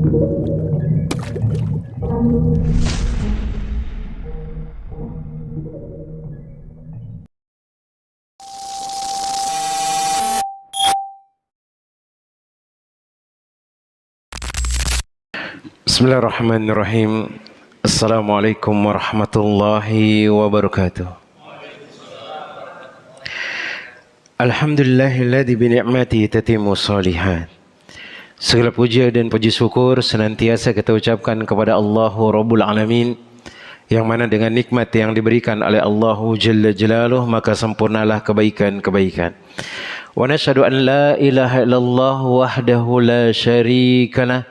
Bismillahirrahmanirrahim. Assalamualaikum warahmatullahi wabarakatuh. Alhamdulillahilladzi bi ni'matihi tatimmu shalihat. Segala puja dan puji syukur senantiasa kita ucapkan kepada Allahu Rabbul Alamin, yang mana dengan nikmat yang diberikan oleh Allahu Jalla Jalaluh maka sempurnalah kebaikan-kebaikan. Wa nashhadu an la ilaha illallah wahdahu la syarikalah,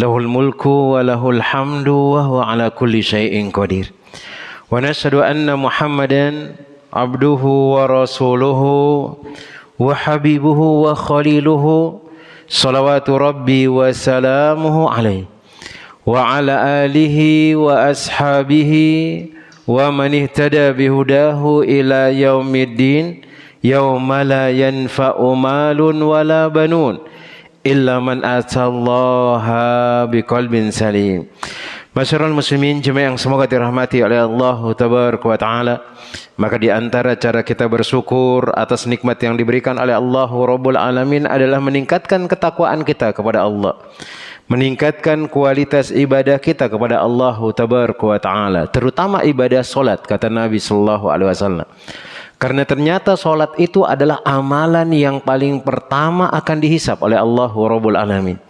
lahul mulku wa lahul hamdu wa huwa ala kulli syai'in qadir. Wa nashhadu anna Muhammadan abduhu wa rasuluhu wa habibuhu wa khaliluhu, salawatu rabbi wa salamuhu alaihi wa ala alihi wa ashabihi wa man ihtada bihudahu ila yaumiddin, yauma la yanfa'u malun wala banun illa man atallaha biqalbin salim. Masyarul muslimin jemaah yang semoga dirahmati oleh Allah tabaraka wa taala, maka di antara cara kita bersyukur atas nikmat yang diberikan oleh Allah Rabbul Alamin adalah meningkatkan ketakwaan kita kepada Allah, meningkatkan kualitas ibadah kita kepada Allah tabaraka wa taala, terutama ibadah solat, kata Nabi sallallahu alaihi wasallam. Karena ternyata solat itu adalah amalan yang paling pertama akan dihisab oleh Allah Rabbul Alamin.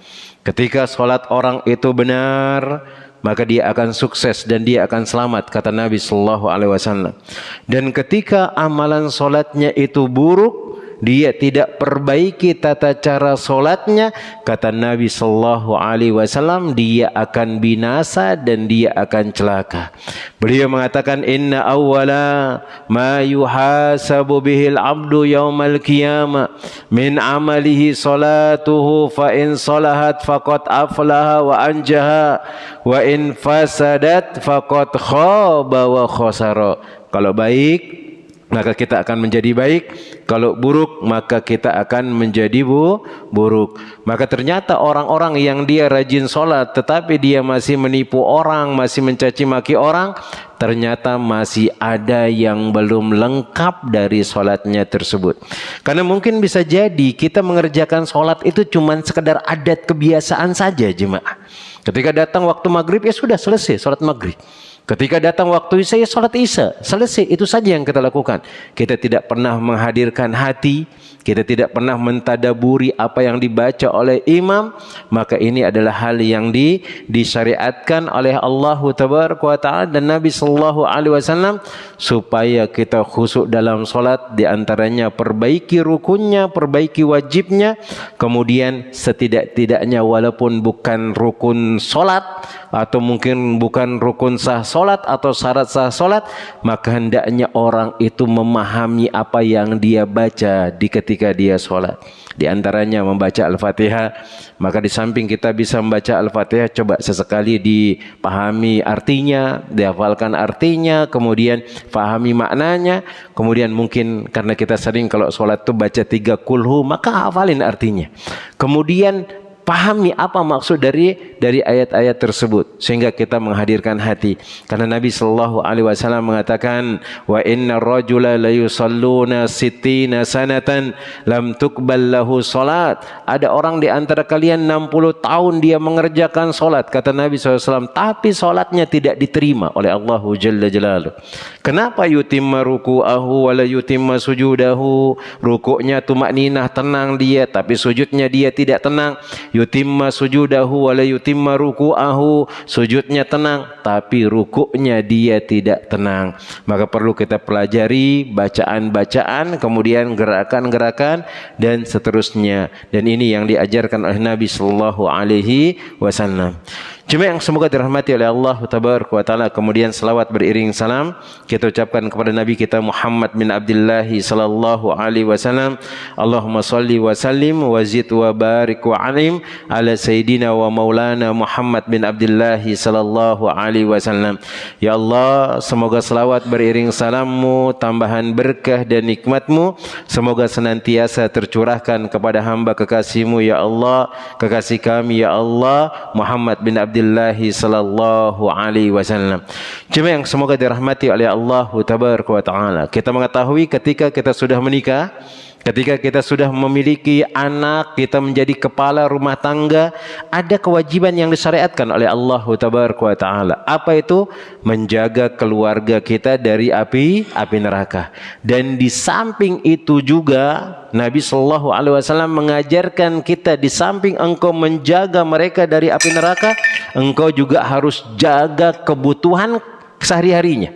Ketika solat orang itu benar, maka dia akan sukses dan dia akan selamat, kata Nabi sallallahu alaihi wasallam. Dan ketika amalan solatnya itu buruk, dia tidak perbaiki tata cara solatnya, kata Nabi sallallahu alaihi wasallam, dia akan binasa dan dia akan celaka. Beliau mengatakan, inna awwala ma yuhasabu bihil abdu yaumal qiyamah min amalihi salatuhu, fa in salahat faqad aflaha wa anjaha wa in fasadat faqad khaba wa khasara. Kalau baik maka kita akan menjadi baik, kalau buruk maka kita akan menjadi buruk. Maka ternyata orang-orang yang dia rajin sholat tetapi dia masih menipu orang, masih mencaci maki orang, ternyata masih ada yang belum lengkap dari sholatnya tersebut. Karena mungkin bisa jadi kita mengerjakan sholat itu cuma sekedar adat kebiasaan saja jemaah. Ketika datang waktu maghrib ya sudah selesai sholat maghrib. Ketika datang waktu isya, ya salat isya, selesai, itu saja yang kita lakukan. Kita tidak pernah menghadirkan hati, kita tidak pernah mentadaburi apa yang dibaca oleh imam. Maka ini adalah hal yang disyariatkan oleh Allah tabaraka wa taala dan Nabi sallallahu alaihi wasallam supaya kita khusyuk dalam salat. Di antaranya perbaiki rukunnya, perbaiki wajibnya, kemudian setidak-tidaknya walaupun bukan rukun salat atau mungkin bukan rukun sah solat atau syarat sah solat, maka hendaknya orang itu memahami apa yang dia baca ketika dia solat. Di antaranya membaca Al-Fatihah. Maka di samping kita bisa membaca Al-Fatihah, coba sesekali dipahami artinya, dihafalkan artinya, kemudian pahami maknanya. Kemudian mungkin karena kita sering kalau solat itu baca 3 kulhu, maka hafalin artinya. Kemudian pahami apa maksud dari ayat-ayat tersebut sehingga kita menghadirkan hati. Karena Nabi sallallahu alaihi wasallam mengatakan, wa innar rajula la yusalluna sittina sanatan lam tuqbal lahu salat. Ada orang di antara kalian 60 tahun dia mengerjakan salat, kata Nabi SAW, tapi salatnya tidak diterima oleh Allah Jalla Jalaluh. Kenapa? Yutimma ruku'ahu wa la yutimma sujudahu. Rukuknya tumakninah, tenang dia, tapi sujudnya dia tidak tenang. Yutimma sujudahu wa la yutimma ruku'ahu. Sujudnya tenang tapi rukuknya dia tidak tenang. Maka perlu kita pelajari bacaan-bacaan, kemudian gerakan-gerakan dan seterusnya. Dan ini yang diajarkan oleh Nabi sallallahu alaihi wasallam. Jemaah yang semoga dirahmati oleh Allah Tabaraka wa Ta'ala, kemudian selawat beriring salam kita ucapkan kepada Nabi kita Muhammad bin Abdullah sallallahu alaihi wasallam. Allahumma salli wa sallim wa zid wa barik wa alim ala sayyidina wa maulana Muhammad bin Abdullah sallallahu alaihi wasallam. Ya Allah, semoga selawat beriring salammu, tambahan berkah dan nikmatmu semoga senantiasa tercurahkan kepada hamba kekasihmu ya Allah, kekasih kami ya Allah, Muhammad bin Abdullah sallallahu alaihi wasallam. Jemaah yang semoga dirahmati oleh Allah Tabaraka wa Ta'ala, kita mengetahui ketika kita sudah menikah, ketika kita sudah memiliki anak, kita menjadi kepala rumah tangga, ada kewajiban yang disyariatkan oleh Allah Tabaraka wa Ta'ala. Apa itu? Menjaga keluarga kita dari api neraka. Dan di samping itu juga Nabi Sallallahu Alaihi Wasallam mengajarkan kita, di samping engkau menjaga mereka dari api neraka, engkau juga harus jaga kebutuhan sehari-harinya,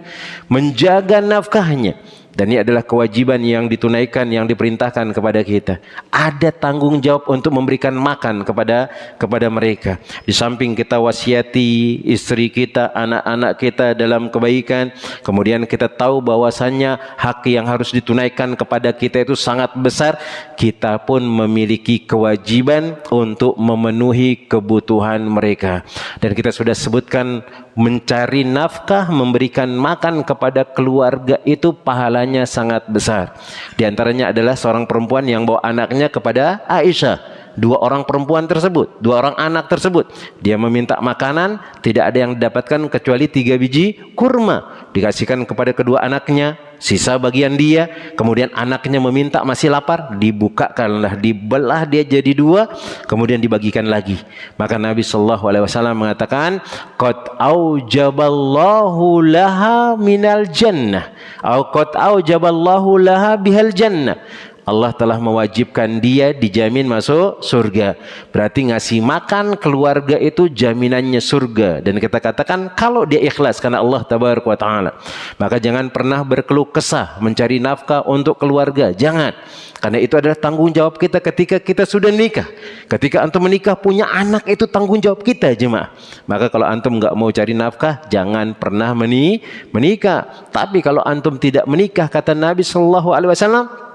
menjaga nafkahnya. Dan ini adalah kewajiban yang ditunaikan, yang diperintahkan kepada kita. Ada tanggung jawab untuk memberikan makan kepada mereka. Di samping kita wasiati istri kita, anak-anak kita dalam kebaikan, kemudian kita tahu bahwasannya hak yang harus ditunaikan kepada kita itu sangat besar. Kita pun memiliki kewajiban untuk memenuhi kebutuhan mereka. Dan kita sudah sebutkan, mencari nafkah, memberikan makan kepada keluarga itu pahalanya sangat besar. Di antaranya adalah seorang perempuan yang bawa anaknya kepada Aisyah. Dua orang perempuan tersebut, dua orang anak tersebut, dia meminta makanan, tidak ada yang didapatkan kecuali 3 biji kurma, dikasihkan kepada kedua anaknya, sisa bagian dia. Kemudian anaknya meminta, masih lapar, dibukakanlah, dibelah dia jadi 2, kemudian dibagikan lagi. Maka Nabi Sallallahu Alaihi Wasallam mengatakan, qad aujaballahu laha minal jannah, atau qad aujaballahu laha bihal jannah. Allah telah mewajibkan dia dijamin masuk surga. Berarti ngasih makan keluarga itu jaminannya surga. Dan kita katakan kalau dia ikhlas karena Allah Tabaraka wa Ta'ala, maka jangan pernah berkeluh kesah mencari nafkah untuk keluarga. Jangan. Karena itu adalah tanggung jawab kita ketika kita sudah nikah. Ketika antum menikah punya anak, itu tanggung jawab kita jemaah. Maka kalau antum nggak mau cari nafkah, jangan pernah menikah. Tapi kalau antum tidak menikah, kata Nabi Sallallahu Alaihi Wasallam,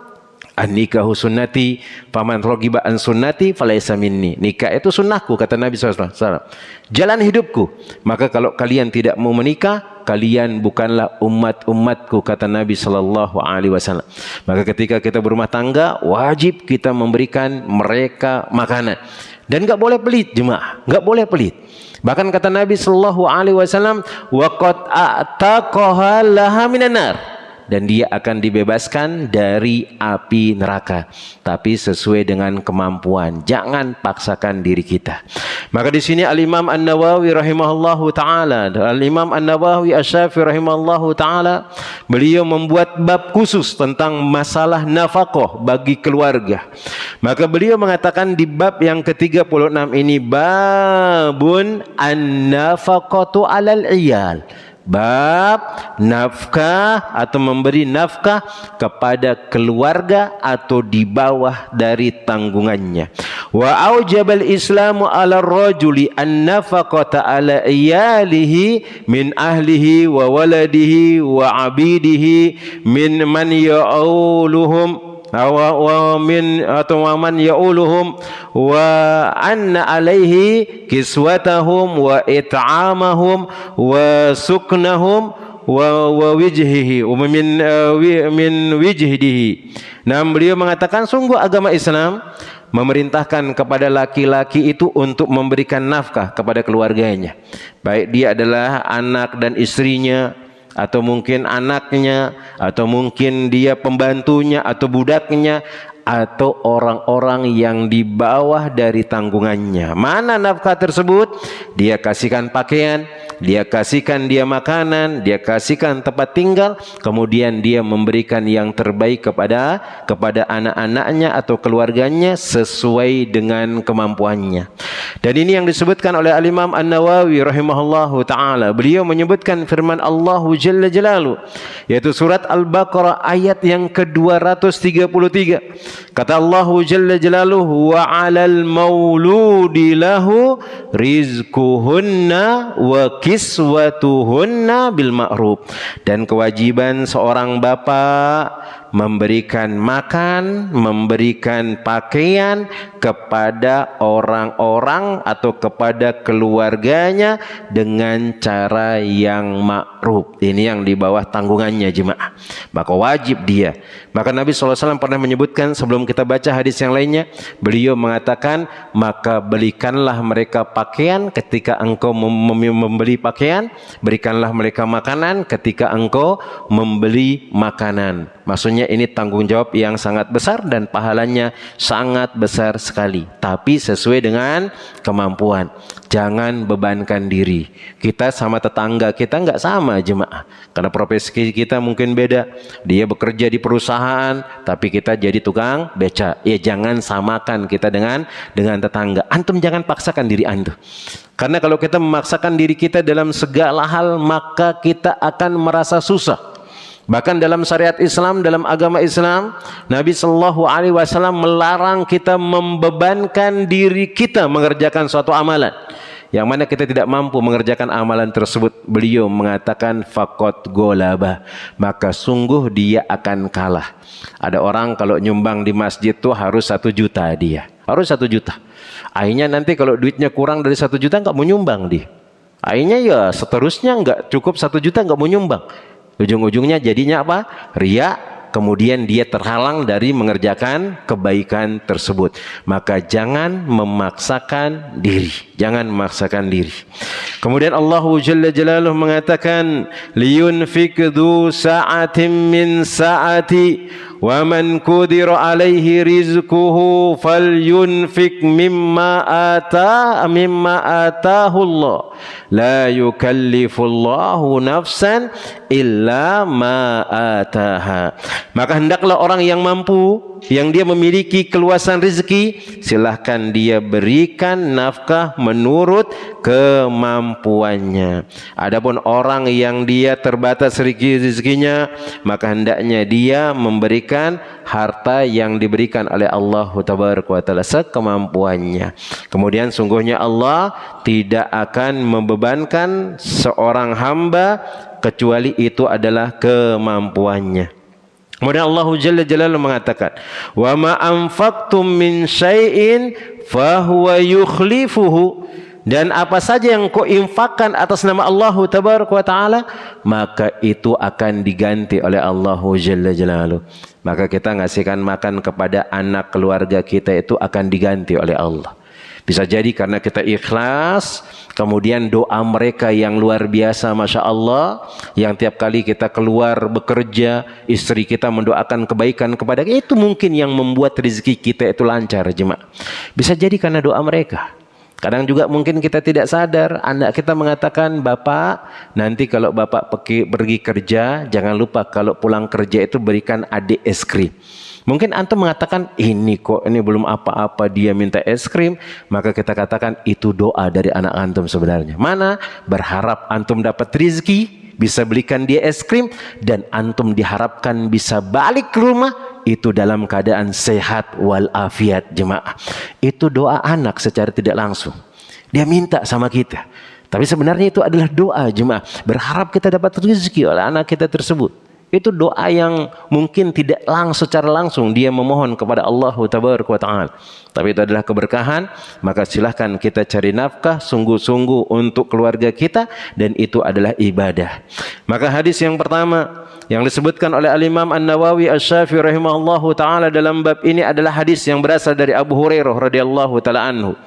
an-nikahu sunnati faman raghiba an sunnati falaysa minni. Nikah itu sunnahku, kata Nabi SAW, jalan hidupku. Maka kalau kalian tidak mau menikah, kalian bukanlah umat-umatku, kata Nabi Sallallahu Alaihi Wasallam. Maka ketika kita berumah tangga, wajib kita memberikan mereka makanan. Dan nggak boleh pelit jemaah, nggak boleh pelit. Bahkan kata Nabi Sallallahu Alaihi Wasallam, wa qad a'taqaha laha minan nar, dan dia akan dibebaskan dari api neraka, tapi sesuai dengan kemampuan. Jangan paksakan diri kita. Maka di sini Al-Imam An-Nawawi rahimahullahu taala, Al-Imam An-Nawawi Asy-Syafi'i rahimahullahu taala, beliau membuat bab khusus tentang masalah nafkah bagi keluarga. Maka beliau mengatakan di bab yang ke-36 ini, babun an-nafaqatu 'alal 'iyal. Bab nafkah atau memberi nafkah kepada keluarga atau di bawah dari tanggungannya. Wa aujabal Islamu 'ala ar-rajuli an-nafaqata 'ala iyalihi min ahlihi wa waladihi wa 'abidihi min man ya'uluhum wa man ya'uluhum wa anna alaihi kiswatahum wa it'amahum wa suknahum wa wijhihi wa min wijhihi. Nah, beliau mengatakan sungguh agama Islam memerintahkan kepada laki-laki itu untuk memberikan nafkah kepada keluarganya, baik dia adalah anak dan istrinya, atau mungkin anaknya, atau mungkin dia pembantunya atau budaknya, atau orang-orang yang di bawah dari tanggungannya. Mana nafkah tersebut? Dia kasihkan pakaian, dia kasihkan dia makanan, dia kasihkan tempat tinggal, kemudian dia memberikan yang terbaik kepada anak-anaknya atau keluarganya sesuai dengan kemampuannya. Dan ini yang disebutkan oleh Al-Imam An-Nawawi rahimahullahu ta'ala. Beliau menyebutkan firman Allah Jalla Jalaluhu, yaitu surat Al-Baqarah ayat yang ke-233. Kata Allah Jalla Jalaluhu, wa 'alal mauludi lahu rizquhunna wa kiswatuhunna bil ma'ruf. Dan kewajiban seorang bapa memberikan makan, memberikan pakaian kepada orang-orang atau kepada keluarganya dengan cara yang ma'ruf. Ini yang di bawah tanggungannya jemaah. Maka wajib dia. Maka Nabi SAW pernah menyebutkan, sebelum kita baca hadis yang lainnya, beliau mengatakan, maka belikanlah mereka pakaian ketika engkau membeli pakaian, berikanlah mereka makanan ketika engkau membeli makanan. Maksudnya ini tanggung jawab yang sangat besar dan pahalanya sangat besar sekali. Tapi sesuai dengan kemampuan. Jangan bebankan diri. Kita sama tetangga kita nggak sama jemaah. Karena profesi kita mungkin beda. Dia bekerja di perusahaan, tapi kita jadi tukang beca. Ya jangan samakan kita dengan tetangga. Antum jangan paksakan diri antum. Karena kalau kita memaksakan diri kita dalam segala hal, maka kita akan merasa susah. Bahkan dalam syariat Islam, dalam agama Islam, Nabi Shallallahu Alaihi Wasallam melarang kita membebankan diri kita mengerjakan suatu amalan yang mana kita tidak mampu mengerjakan amalan tersebut. Beliau mengatakan faqad golaba, maka sungguh dia akan kalah. Ada orang kalau nyumbang di masjid tuh harus 1 juta, dia harus 1 juta. Akhirnya nanti kalau duitnya kurang dari 1 juta nggak mau nyumbang dia. Akhirnya ya seterusnya nggak cukup 1 juta nggak mau nyumbang. Ujung-ujungnya jadinya apa? Riya, kemudian dia terhalang dari mengerjakan kebaikan tersebut. Maka jangan memaksakan diri. Jangan memaksakan diri. Kemudian Allah Jalla Jalaluhu mengatakan, liyunfik dzu sa'atin min sa'ati wa man qudira alaihi rizquhu falyunfik mimma atahu Allah. La yukallifullahu nafsan illa ma ataha. Maka hendaklah orang yang mampu, yang dia memiliki keluasan rezeki, silahkan dia berikan nafkah menurut kemampuannya. Adapun orang yang dia terbatas rezekinya, maka hendaknya dia memberikan harta yang diberikan oleh Allah Tabaraka wa Ta'ala sekemampuannya. Kemudian sungguhnya Allah tidak akan membebankan seorang hamba kecuali itu adalah kemampuannya. Kemudian Allah Jalla Jalaluhu mengatakan, wa ma anfaqtum min syai'in fahuwa yukhlifuhu. Dan apa saja yang kau infakkan atas nama Allah Tabaraka wa Ta'ala, maka itu akan diganti oleh Allah Jalla Jalaluhu. Maka kita ngasihkan makan kepada anak keluarga kita itu akan diganti oleh Allah. Bisa jadi karena kita ikhlas, kemudian doa mereka yang luar biasa, Masya Allah, yang tiap kali kita keluar bekerja, istri kita mendoakan kebaikan kepada kita, itu mungkin yang membuat rezeki kita itu lancar jemaah. Bisa jadi karena doa mereka. Kadang juga mungkin kita tidak sadar, anak kita mengatakan, Bapak, nanti kalau Bapak pergi kerja, jangan lupa kalau pulang kerja itu berikan adik es krim. Mungkin antum mengatakan, ini belum apa-apa dia minta es krim. Maka kita katakan itu doa dari anak antum sebenarnya. Mana berharap antum dapat rezeki, bisa belikan dia es krim, dan antum diharapkan bisa balik ke rumah itu dalam keadaan sehat walafiat jemaah. Itu doa anak secara tidak langsung. Dia minta sama kita. Tapi sebenarnya itu adalah doa jemaah. Berharap kita dapat rezeki oleh anak kita tersebut. Itu doa yang mungkin tidak secara langsung dia memohon kepada Allah Tabaraka wa Ta'ala. Tapi itu adalah keberkahan. Maka silahkan kita cari nafkah sungguh-sungguh untuk keluarga kita, dan itu adalah ibadah. Maka hadis yang pertama yang disebutkan oleh Al-Imam An-Nawawi Asy-Syafi'i rahimahullahu ta'ala dalam bab ini adalah hadis yang berasal dari Abu Hurairah radhiyallahu ta'ala anhu.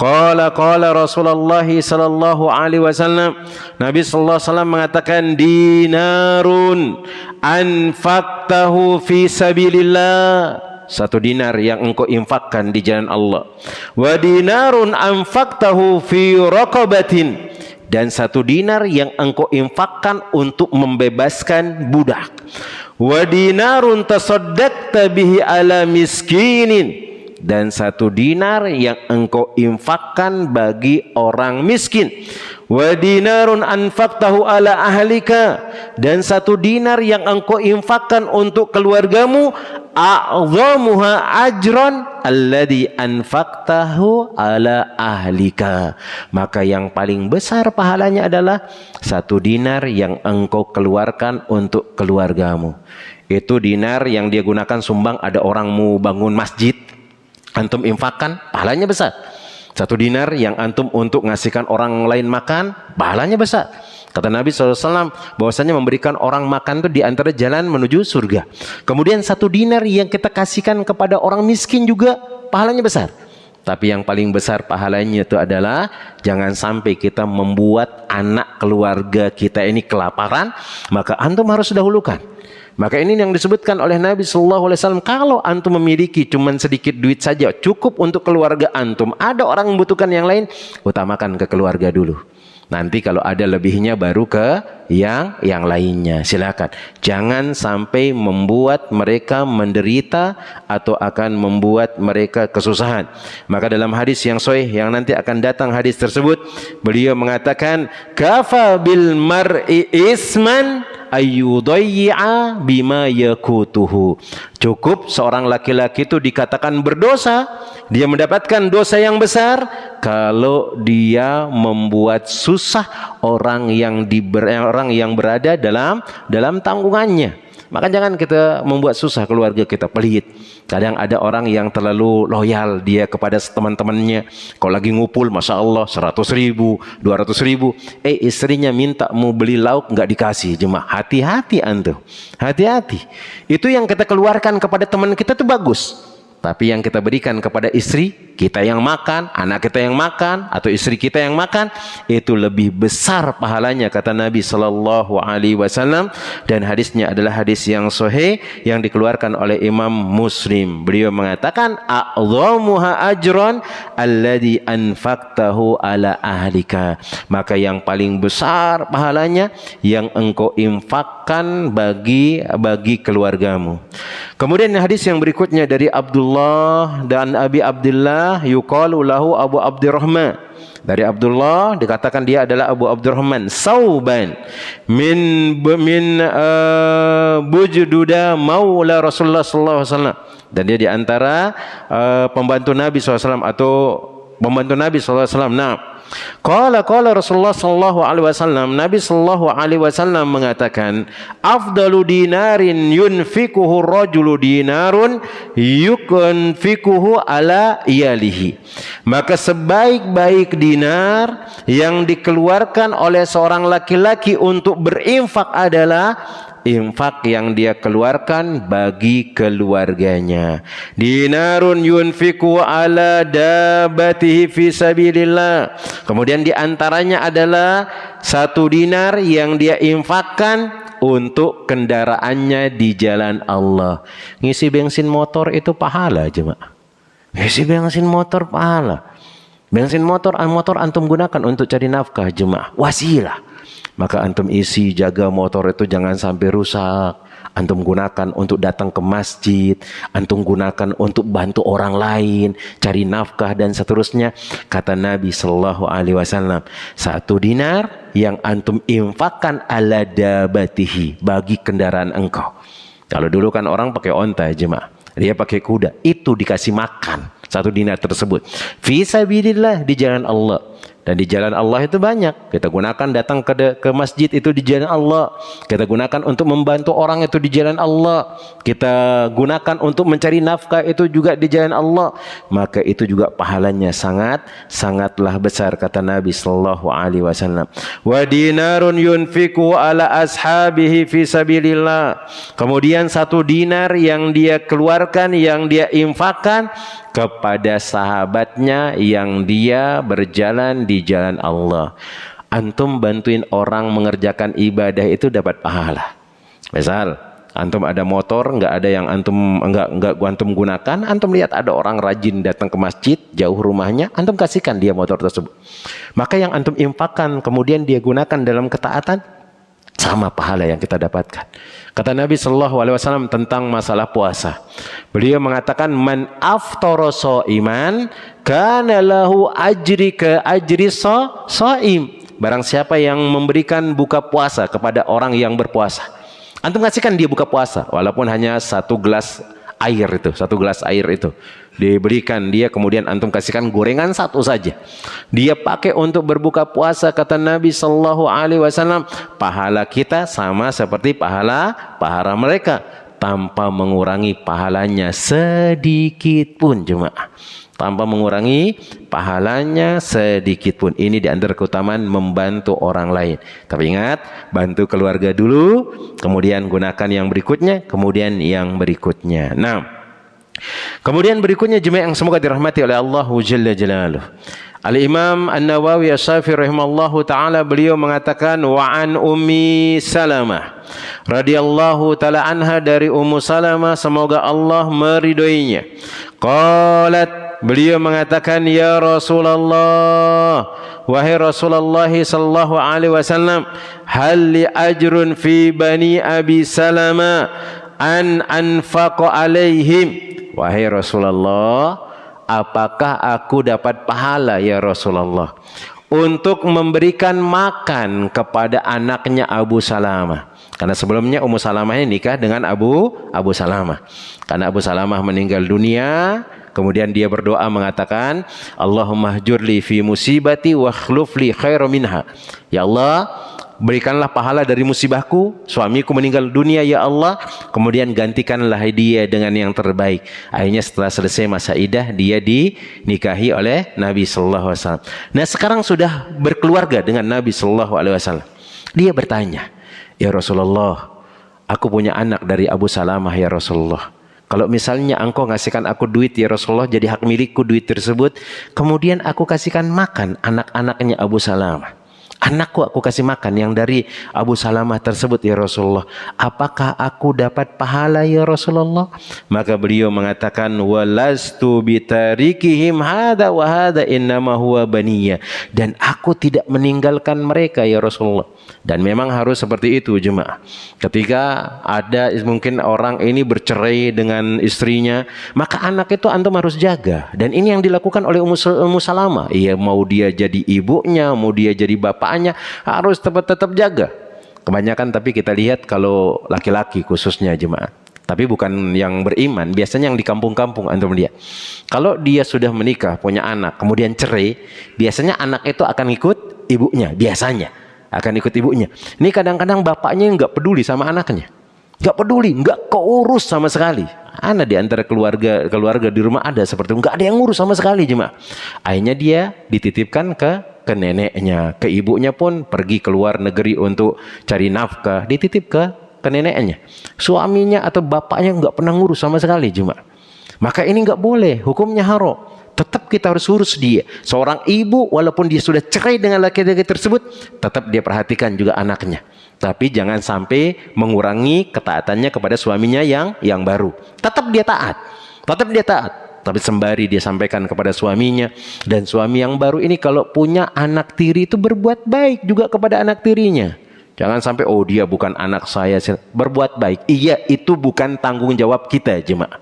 Qala Rasulullah sallallahu alaihi wasallam, Nabi sallallahu alaihi wasallam mengatakan, dinarun anfaqtahu fi sabilillah, 1 dinar yang engkau infakkan di jalan Allah. Wa dinarun anfaqtahu fi raqabatin, dan 1 dinar yang engkau infakkan untuk membebaskan budak. Wa dinarun tasaddaqta bihi ala miskinin, dan 1 dinar yang engkau infakkan bagi orang miskin. Wa dinarun anfaqtahu ala ahlika, dan 1 dinar yang engkau infakkan untuk keluargamu. A'dhamuha ajran alladhi anfaqtahu ala ahlika, maka yang paling besar pahalanya adalah 1 dinar yang engkau keluarkan untuk keluargamu. Itu dinar yang dia gunakan sumbang, ada orang mau bangun masjid, antum infakkan, pahalanya besar. 1 dinar yang antum untuk ngasihkan orang lain makan, pahalanya besar. Kata Nabi SAW bahwasanya memberikan orang makan itu di antara jalan menuju surga. Kemudian 1 dinar yang kita kasihkan kepada orang miskin juga pahalanya besar. Tapi yang paling besar pahalanya itu adalah jangan sampai kita membuat anak keluarga kita ini kelaparan, maka antum harus dahulukan. Maka ini yang disebutkan oleh Nabi SAW, kalau antum memiliki cuman sedikit duit saja, cukup untuk keluarga antum, ada orang membutuhkan yang lain, utamakan ke keluarga dulu. Nanti kalau ada lebihnya baru ke yang lainnya. Silakan. Jangan sampai membuat mereka menderita atau akan membuat mereka kesusahan. Maka dalam hadis yang sahih yang nanti akan datang hadis tersebut, beliau mengatakan, kafa bil mar'i isman ayyudayya bima yakutuhu. Cukup seorang laki-laki itu dikatakan berdosa, dia mendapatkan dosa yang besar kalau dia membuat susah orang yang berada dalam tanggungannya. Maka jangan kita membuat susah keluarga kita, pelit. Kadang ada orang yang terlalu loyal dia kepada teman-temannya. Kalau lagi ngumpul, Masya Allah 100.000, 200.000, istrinya minta mau beli lauk nggak dikasih. Jemaah, hati-hati antum, hati-hati. Itu yang kita keluarkan kepada teman kita itu bagus. Tapi yang kita berikan kepada istri kita yang makan, anak kita yang makan, atau istri kita yang makan, itu lebih besar pahalanya, kata Nabi SAW. Dan hadisnya adalah hadis yang sahih yang dikeluarkan oleh Imam Muslim. Beliau mengatakan, a'dhamuha ajran alladhi anfaqtahu ala ahlika, maka yang paling besar pahalanya yang engkau infakkan bagi keluargamu. Kemudian hadis yang berikutnya dari Abdullah dan Abi Abdullah, yuqalu lahu Abu Abdurrahman. Dari Abdullah dikatakan dia adalah Abu Abdurrahman, Sauban min Bujduda maula Rasulullah sallallahu alaihi wasallam. Dan dia di antara pembantu Nabi SAW atau pembantu Nabi SAW. Nah, Qala Rasulullah sallallahu alaihi wasallam, Nabi sallallahu alaihi wasallam mengatakan, afdalu dinarin yunfikuhu rajulu dinarun yunfikuhu ala iyalihi. Maka sebaik-baik dinar yang dikeluarkan oleh seorang laki-laki untuk berinfak adalah infak yang dia keluarkan bagi keluarganya. Dinarun yunfiku ala dabatihi fi sabilillah. Kemudian di antaranya adalah 1 dinar yang dia infakkan untuk kendaraannya di jalan Allah. Ngisi bensin motor itu pahala, jemaah. Ngisi bensin motor pahala. Bensin motor antum gunakan untuk cari nafkah, jemaah. Wasilah. Maka antum isi, jaga motor itu jangan sampai rusak. Antum gunakan untuk datang ke masjid, antum gunakan untuk bantu orang lain, cari nafkah dan seterusnya. Kata Nabi sallallahu alaihi wasallam, 1 dinar yang antum infakkan ala dabatihi, bagi kendaraan engkau. Kalau dulu kan orang pakai onta, jemaah. Dia pakai kuda, itu dikasih makan 1 dinar tersebut. Fi sabilillah, di jalan Allah. Dan di jalan Allah itu banyak. Kita gunakan datang ke masjid itu di jalan Allah. Kita gunakan untuk membantu orang itu di jalan Allah. Kita gunakan untuk mencari nafkah itu juga di jalan Allah. Maka itu juga pahalanya sangatlah besar, kata Nabi sallallahu alaihi wasallam. Wa dinarun yunfiku ala ashabihi fi sabilillah. Kemudian 1 dinar yang dia keluarkan, yang dia infakkan kepada sahabatnya yang dia berjalan di jalan Allah. Antum bantuin orang mengerjakan ibadah itu dapat pahala. Misal antum ada motor, nggak ada yang antum gunakan, antum lihat ada orang rajin datang ke masjid jauh rumahnya, antum kasihkan dia motor tersebut. Maka yang antum infakkan kemudian dia gunakan dalam ketaatan, Sama pahala yang kita dapatkan. Kata Nabi SAW tentang masalah puasa. Beliau mengatakan, man aftara shaiman kana lahu ajri ka ajri shaim. Barang siapa yang memberikan buka puasa kepada orang yang berpuasa. Antum kasihkan dia buka puasa, walaupun hanya satu gelas air itu diberikan dia, kemudian antum kasihkan gorengan satu saja, dia pakai untuk berbuka puasa. Kata Nabi SAW, pahala kita sama seperti pahala mereka, tanpa mengurangi pahalanya sedikit pun, jemaah, tanpa mengurangi pahalanya sedikit pun. Ini di antara keutamaan membantu orang lain. Tapi ingat, bantu keluarga dulu, kemudian gunakan yang berikutnya, kemudian yang berikutnya. Nah, kemudian berikutnya jemaah yang semoga dirahmati oleh Allah Jalla Jalaluh. Al-Imam An-Nawawi Asy-Syafi'i rahimallahu taala, beliau mengatakan, wa an Ummi Salamah radhiyallahu taala anha, dari Ummu Salamah semoga Allah meridhoinya. Qalat, beliau mengatakan, ya Rasulullah, wahai Rasulullah sallallahu alaihi wasallam, hal li ajrun fi bani Abi Salamah an anfaqa alaihim. Wahai Rasulullah, apakah aku dapat pahala ya Rasulullah untuk memberikan makan kepada anaknya Abu Salamah? Karena sebelumnya Ummu Salamah ini nikah dengan Abu Salamah. Karena Abu Salamah meninggal dunia, kemudian dia berdoa mengatakan, Allahumma hjurli fi musibati wa khlufli khairan minha. Ya Allah, berikanlah pahala dari musibahku, suamiku meninggal dunia ya Allah, kemudian gantikanlah dia dengan yang terbaik. Akhirnya setelah selesai masa iddah, dia dinikahi oleh Nabi sallallahu alaihi wasallam. Nah, sekarang sudah berkeluarga dengan Nabi sallallahu alaihi wasallam. Dia bertanya, ya Rasulullah, aku punya anak dari Abu Salamah ya Rasulullah. Kalau misalnya engkau ngasihkan aku duit ya Rasulullah, jadi hak milikku duit tersebut, kemudian aku kasihkan makan anak-anaknya Abu Salamah. Anakku aku kasih makan yang dari Abu Salamah tersebut ya Rasulullah, apakah aku dapat pahala ya Rasulullah? Maka beliau mengatakan, walastu bitarikihim hada wa hada innama huwa baniya. Dan aku tidak meninggalkan mereka ya Rasulullah. Dan memang harus seperti itu jemaah. Ketika ada mungkin orang ini bercerai dengan istrinya, maka anak itu antum harus jaga. Dan ini yang dilakukan oleh Ummu Salamah. Iya, mau dia jadi ibunya, mau dia jadi bapaknya, harus tetap jaga. Kebanyakan tapi kita lihat kalau laki-laki khususnya jemaah, tapi bukan yang beriman, biasanya yang di kampung-kampung antum lihat. Kalau dia sudah menikah, punya anak, kemudian cerai, biasanya anak itu akan ikut ibunya, biasanya akan ikut ibunya. Ini kadang-kadang bapaknya nggak peduli sama anaknya, nggak peduli, nggak keurus sama sekali. Ada di antara keluarga di rumah ada seperti itu, nggak ada yang ngurus sama sekali jemaah. Akhirnya dia dititipkan ke neneknya, ke ibunya pun pergi ke luar negeri untuk cari nafkah, dititip ke neneknya. Suaminya atau bapaknya nggak pernah ngurus sama sekali jemaah. Maka ini nggak boleh, hukumnya haram. Tetap kita harus urus dia. Seorang ibu walaupun dia sudah cerai dengan laki-laki tersebut, tetap dia perhatikan juga anaknya. Tapi jangan sampai mengurangi ketaatannya kepada suaminya yang baru. Tetap dia taat. Tapi sembari dia sampaikan kepada suaminya, dan suami yang baru ini kalau punya anak tiri itu berbuat baik juga kepada anak tirinya. Jangan sampai, oh dia bukan anak saya, berbuat baik. Iya, itu bukan tanggung jawab kita jemaah.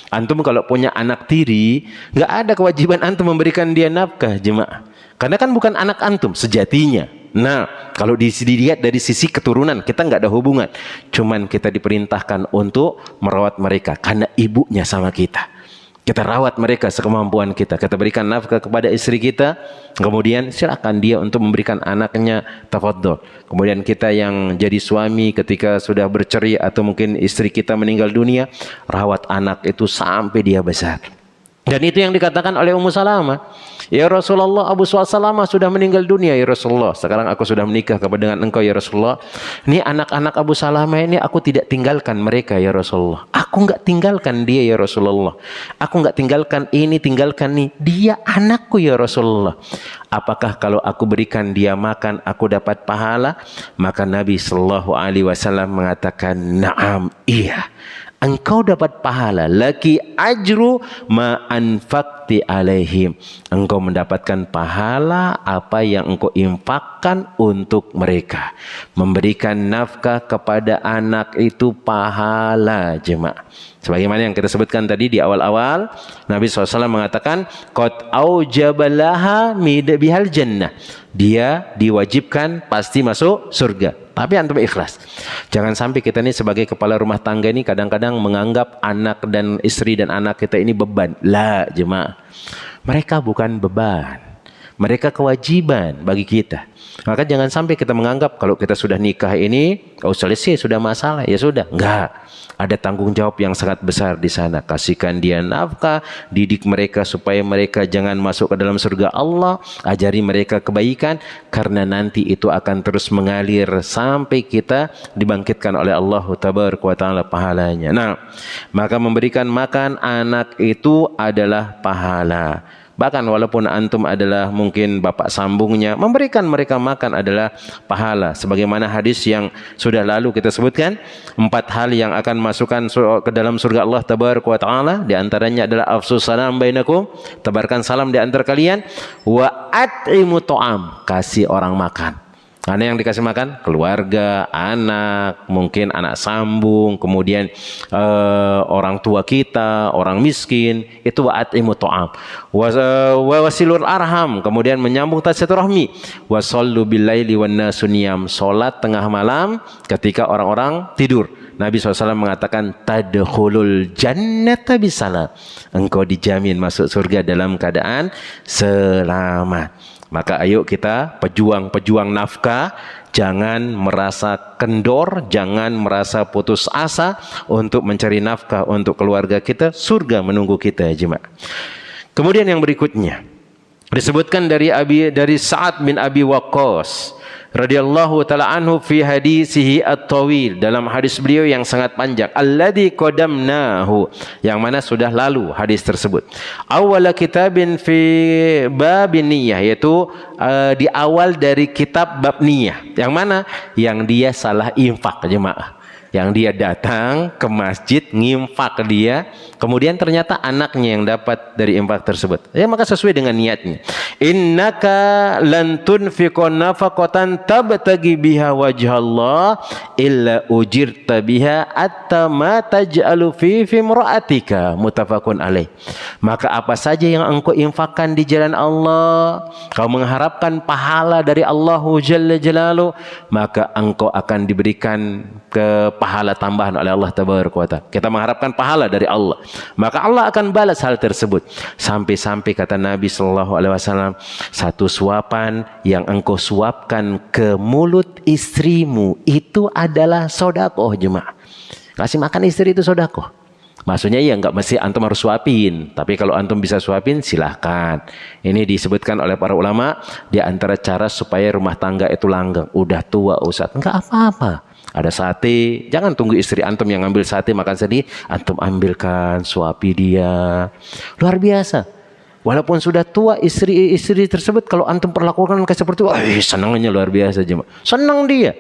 Antum kalau punya anak tiri, nggak ada kewajiban antum memberikan dia nafkah jemaah. Karena kan bukan anak antum sejatinya. Nah, kalau dilihat dari sisi keturunan, kita nggak ada hubungan. Cuman kita diperintahkan untuk merawat mereka karena ibunya sama kita. Kita rawat mereka sekemampuan kita. Kita berikan nafkah kepada istri kita. Kemudian silakan dia untuk memberikan anaknya, tafadhol. Kemudian kita yang jadi suami ketika sudah bercerai atau mungkin istri kita meninggal dunia, rawat anak itu sampai dia besar. Dan itu yang dikatakan oleh Ummu Salamah. Ya Rasulullah, Abu Salamah sudah meninggal dunia ya Rasulullah. Sekarang aku sudah menikah dengan engkau ya Rasulullah. Ini anak-anak Abu Salamah ini aku tidak tinggalkan mereka ya Rasulullah. Aku enggak tinggalkan dia ya Rasulullah. Aku enggak tinggalkan ini, tinggalkan ini. Dia anakku ya Rasulullah. Apakah kalau aku berikan dia makan aku dapat pahala? Maka Nabi sallallahu alaihi wasallam mengatakan, "Na'am, iya. Engkau dapat pahala, laki ajru ma anfaqta anfaqti alaihim, engkau mendapatkan pahala apa yang engkau infakkan untuk mereka. Memberikan nafkah kepada anak itu pahala, jemaah. Sebagaimana yang kita sebutkan tadi di awal-awal, Nabi SAW mengatakan, qad aujabalaha bihal jannah. Dia diwajibkan pasti masuk surga. Tapi antum ikhlas. Jangan sampai kita ini sebagai kepala rumah tangga ini kadang-kadang menganggap anak dan istri dan anak kita ini beban. La, jemaah. Mereka bukan beban. Mereka kewajiban bagi kita. Maka jangan sampai kita menganggap kalau kita sudah nikah ini, oh selesai, sudah masalah, ya sudah. Enggak. Ada tanggung jawab yang sangat besar di sana. Kasihkan dia nafkah, didik mereka supaya mereka jangan masuk ke dalam surga Allah, ajari mereka kebaikan, karena nanti itu akan terus mengalir sampai kita dibangkitkan oleh Allah Tabaraka wa Ta'ala pahalanya. Nah, maka memberikan makan anak itu adalah pahala. Bahkan walaupun antum adalah mungkin bapak sambungnya, memberikan mereka makan adalah pahala. Sebagaimana hadis yang sudah lalu kita sebutkan, 4 hal yang akan masukkan ke dalam surga Allah Tabaraka wa Ta'ala. Di antaranya adalah afsus salam bainakum, tebarkan salam di antara kalian. Wa at'imu ta'am, kasih orang makan. Karena yang dikasih makan keluarga, anak, mungkin anak sambung, kemudian orang tua kita, orang miskin, itu wa'atimu ta'am. Wasilur arham, kemudian menyambung silaturahmi. Wasallu billaili wan nasu niyam, salat tengah malam ketika orang-orang tidur. Nabi SAW mengatakan, tadkhulul jannata bisalam, engkau dijamin masuk surga dalam keadaan selamat. Maka ayo kita pejuang-pejuang nafkah, jangan merasa kendor, jangan merasa putus asa untuk mencari nafkah untuk keluarga kita. Surga menunggu kita, jemaah. Kemudian yang berikutnya disebutkan dari Sa'ad bin Abi Waqqas radhiyallahu taala anhu fi hadisihi at-tawil, dalam hadis beliau yang sangat panjang, alladzi qadamnahu, yang mana sudah lalu hadis tersebut. Awal kitabin fi babin niyah, yaitu di awal dari kitab bab niyah, yang mana yang dia salah infak, jemaah. Yang dia datang ke masjid ngimfak dia, kemudian ternyata anaknya yang dapat dari infak tersebut. Ya, maka sesuai dengan niatnya. Innaka lan tunfiqu nafaqatan tabtagi biha wajhallah illa ujirta biha atta ma taj'alu fi imra'atika, muttafaqun alaih. Maka apa saja yang engkau infakkan di jalan Allah, kau mengharapkan pahala dari Allah Jalla Jalaluhu, maka engkau akan diberikan ke pahala tambahan oleh Allah Tabaraka wa Ta'ala. Kita mengharapkan pahala dari Allah, maka Allah akan balas hal tersebut. Sampai-sampai kata Nabi SAW, satu suapan yang engkau suapkan ke mulut istrimu itu adalah sodakoh, jemaah. Kasih makan istri itu sodakoh. Maksudnya ya nggak mesti antum harus suapin, tapi kalau antum bisa suapin silahkan. Ini disebutkan oleh para ulama di antara cara supaya rumah tangga itu langgeng. Udah tua Ustaz, nggak apa-apa. Ada sate, jangan tunggu istri antum yang ambil sate makan sendiri, antum ambilkan, suapi dia. Luar biasa. Walaupun sudah tua istri tersebut, kalau antum perlakukan seperti itu, senangnya luar biasa, jemaah. Senang dia.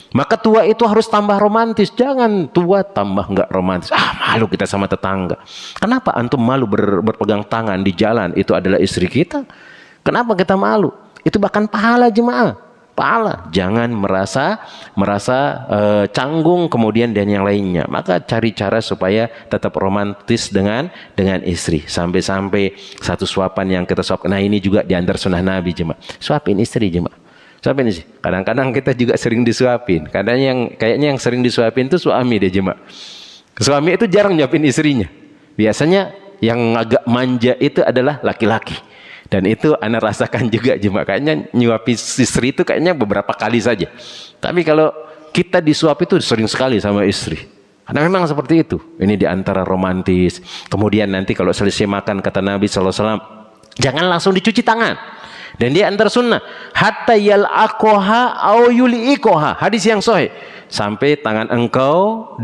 Maka tua itu harus tambah romantis. Jangan tua tambah nggak romantis. Malu kita sama tetangga. Kenapa antum malu berpegang tangan di jalan? Itu adalah istri kita. Kenapa kita malu? Itu bahkan pahala, jemaah. Pahala. Jangan merasa canggung kemudian dan yang lainnya. Maka cari cara supaya tetap romantis dengan istri. Sampai-sampai satu suapan yang kita suapkan. Nah, ini juga diantar sunnah Nabi, jemaah. Suapin istri, jemaah. Suapin sih. Kadang-kadang kita juga sering disuapin. Kayaknya yang sering disuapin itu suami deh, jemaah. Suami itu jarang nyuapin istrinya. Biasanya yang agak manja itu adalah laki-laki. Dan itu ana rasakan juga, jemaah. Kayaknya nyuapi istri itu kayaknya beberapa kali saja. Tapi kalau kita disuapi itu sering sekali sama istri. Karena memang seperti itu. Ini diantara romantis. Kemudian nanti kalau selesai makan, kata Nabi SAW, jangan langsung dicuci tangan. Dan dia antar sunnah, hatta yal'aqoha au yuli'ikoha. Hadis yang sahih. Sampai tangan engkau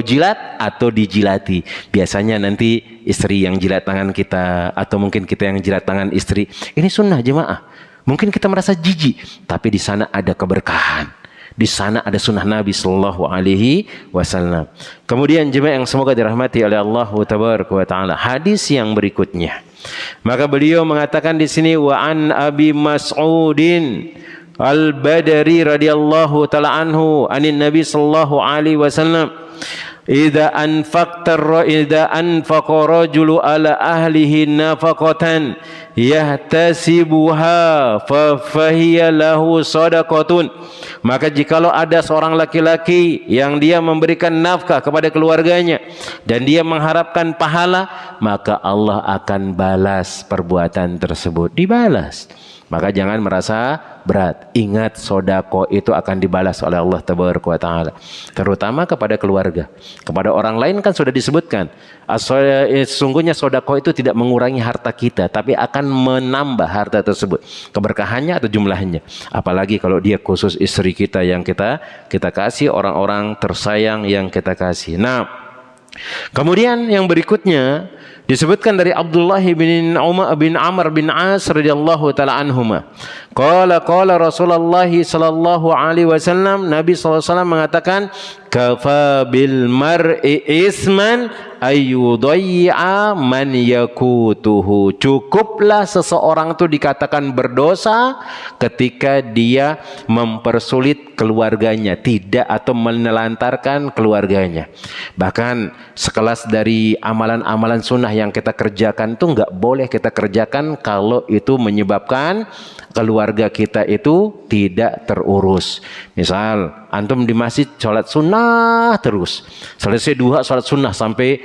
jilat atau dijilati. Biasanya nanti istri yang jilat tangan kita, atau mungkin kita yang jilat tangan istri. Ini sunnah, jemaah. Mungkin kita merasa jijik, tapi di sana ada keberkahan. Di sana ada sunnah Nabi Sallallahu Alaihi Wasallam. Kemudian jemaah yang semoga dirahmati oleh Allah Tabaraka wa Ta'ala, hadis yang berikutnya Maka beliau mengatakan di sini, wa an Abi Mas'udin Al-Badri radhiyallahu taala anhu anin Nabi sallallahu alaihi wasallam, idza anfaqa rajulu ala ahlihi nafaqatan yahtasibuha fa fahiya lahu sadaqatun. Maka jikalau ada seorang laki-laki yang dia memberikan nafkah kepada keluarganya dan dia mengharapkan pahala, maka Allah akan balas perbuatan tersebut, dibalas. Maka jangan merasa berat. Ingat, sodako itu akan dibalas oleh Allah Tabaraka wa Ta'ala. Terutama kepada keluarga. Kepada orang lain kan sudah disebutkan. Sesungguhnya sodako itu tidak mengurangi harta kita, tapi akan menambah harta tersebut. Keberkahannya atau jumlahnya. Apalagi kalau dia khusus istri kita yang kita kasih, orang-orang tersayang yang kita kasih. Nah, kemudian yang berikutnya disebutkan dari Abdullah bin Amr bin As radhiyallahu taala anhuma. Qala Rasulullah sallallahu alaihi wasallam, Nabi sallallahu alaihi wasallam mengatakan, kafa bil mar'i isman ayyudayya man yakutuhu. Cukuplah seseorang itu dikatakan berdosa ketika dia mempersulit keluarganya, tidak atau menelantarkan keluarganya. Bahkan sekelas dari amalan-amalan sunnah yang kita kerjakan itu nggak boleh kita kerjakan kalau itu menyebabkan keluarga kita itu tidak terurus. Misal antum di masjid sholat sunnah terus, selesai duha sholat sunnah sampai